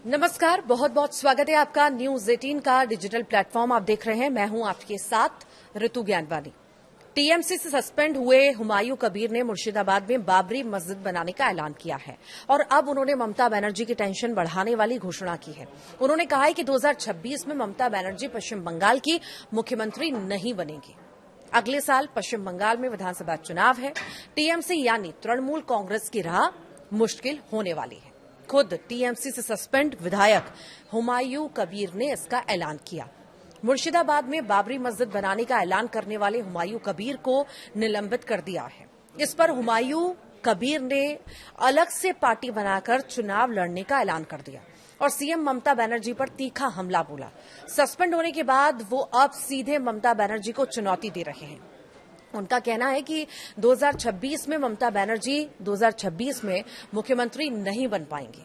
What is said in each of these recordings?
नमस्कार, बहुत बहुत स्वागत है आपका न्यूज 18 का डिजिटल प्लेटफॉर्म आप देख रहे हैं। मैं हूं आपके साथ ऋतु ज्ञानवानी। टीएमसी से सस्पेंड हुए हुमायूं कबीर ने मुर्शिदाबाद में बाबरी मस्जिद बनाने का ऐलान किया है और अब उन्होंने ममता बनर्जी की टेंशन बढ़ाने वाली घोषणा की है। उन्होंने कहा है कि 2026 में ममता बनर्जी पश्चिम बंगाल की मुख्यमंत्री नहीं बनेंगी। अगले साल पश्चिम बंगाल में विधानसभा चुनाव है। टीएमसी यानी तृणमूल कांग्रेस की राह मुश्किल होने वाली है। खुद टीएमसी से सस्पेंड विधायक हुमायूं कबीर ने इसका ऐलान किया। मुर्शिदाबाद में बाबरी मस्जिद बनाने का ऐलान करने वाले हुमायूं कबीर को निलंबित कर दिया है। इस पर हुमायूं कबीर ने अलग से पार्टी बनाकर चुनाव लड़ने का ऐलान कर दिया और सीएम ममता बनर्जी पर तीखा हमला बोला। सस्पेंड होने के बाद वो अब सीधे ममता बनर्जी को चुनौती दे रहे हैं। उनका कहना है कि 2026 में ममता बनर्जी 2026 में मुख्यमंत्री नहीं बन पाएंगी।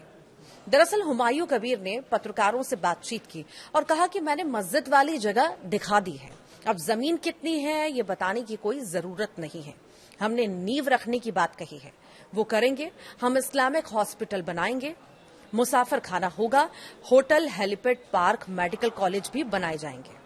दरअसल हुमायूं कबीर ने पत्रकारों से बातचीत की और कहा कि मैंने मस्जिद वाली जगह दिखा दी है, अब जमीन कितनी है ये बताने की कोई जरूरत नहीं है। हमने नींव रखने की बात कही है, वो करेंगे। हम इस्लामिक हॉस्पिटल बनाएंगे, मुसाफिर खाना होगा, hotel, helipad, park, medical college भी बनाए जाएंगे।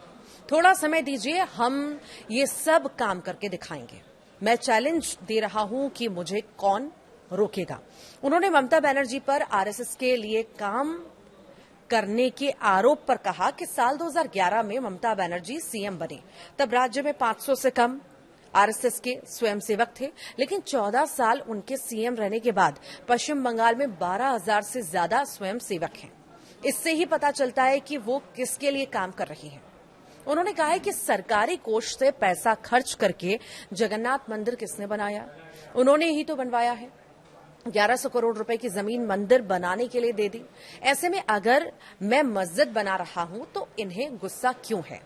थोड़ा समय दीजिए, हम ये सब काम करके दिखाएंगे। मैं चैलेंज दे रहा हूं कि मुझे कौन रोकेगा। उन्होंने ममता बनर्जी पर आरएसएस के लिए काम करने के आरोप पर कहा कि साल 2011 में ममता बनर्जी सीएम बने, तब राज्य में 500 से कम आरएसएस के स्वयंसेवक थे, लेकिन 14 साल उनके सीएम रहने के बाद पश्चिम बंगाल में 12,000 से ज्यादा स्वयंसेवक हैं। इससे ही पता चलता है कि वो किसके लिए काम कर रही हैं। उन्होंने कहा है कि सरकारी कोष से पैसा खर्च करके जगन्नाथ मंदिर किसने बनाया? उन्होंने ही तो बनवाया है। 1100 करोड़ रुपए की जमीन मंदिर बनाने के लिए दे दी। ऐसे में अगर मैं मस्जिद बना रहा हूं तो इन्हें गुस्सा क्यों है?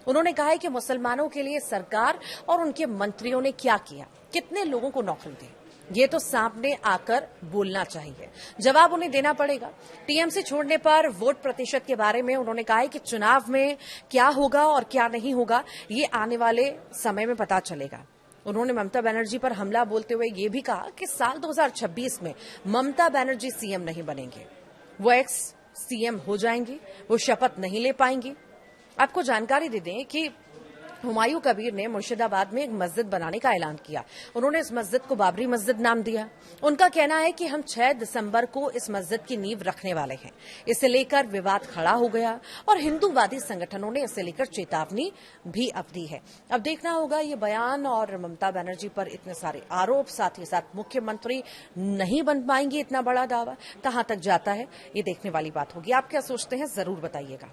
उन्होंने कहा है कि मुसलमानों के लिए सरकार और उनके मंत्रियों ने क्या किया, कितने लोगों को नौकरी दी, ये तो सामने आकर बोलना चाहिए, जवाब उन्हें देना पड़ेगा। टीएमसी छोड़ने पर वोट प्रतिशत के बारे में उन्होंने कहा है कि चुनाव में क्या होगा और क्या नहीं होगा ये आने वाले समय में पता चलेगा। उन्होंने ममता बनर्जी पर हमला बोलते हुए ये भी कहा कि साल 2026 में ममता बनर्जी सीएम नहीं बनेंगे, वो एक्स सीएम हो जाएंगी, वो शपथ नहीं ले पाएंगी। आपको जानकारी दे दें कि हुमायूं कबीर ने मुर्शिदाबाद में एक मस्जिद बनाने का ऐलान किया। उन्होंने इस मस्जिद को बाबरी मस्जिद नाम दिया। उनका कहना है कि हम 6 दिसंबर को इस मस्जिद की नींव रखने वाले हैं। इसे लेकर विवाद खड़ा हो गया और हिंदूवादी संगठनों ने इसे लेकर चेतावनी भी अब दी है। अब देखना होगा ये बयान और ममता बनर्जी पर इतने सारे आरोप, साथ ही साथ मुख्यमंत्री नहीं बन पाएंगे, इतना बड़ा दावा कहां तक जाता है, ये देखने वाली बात होगी। आप क्या सोचते हैं, जरूर बताइएगा।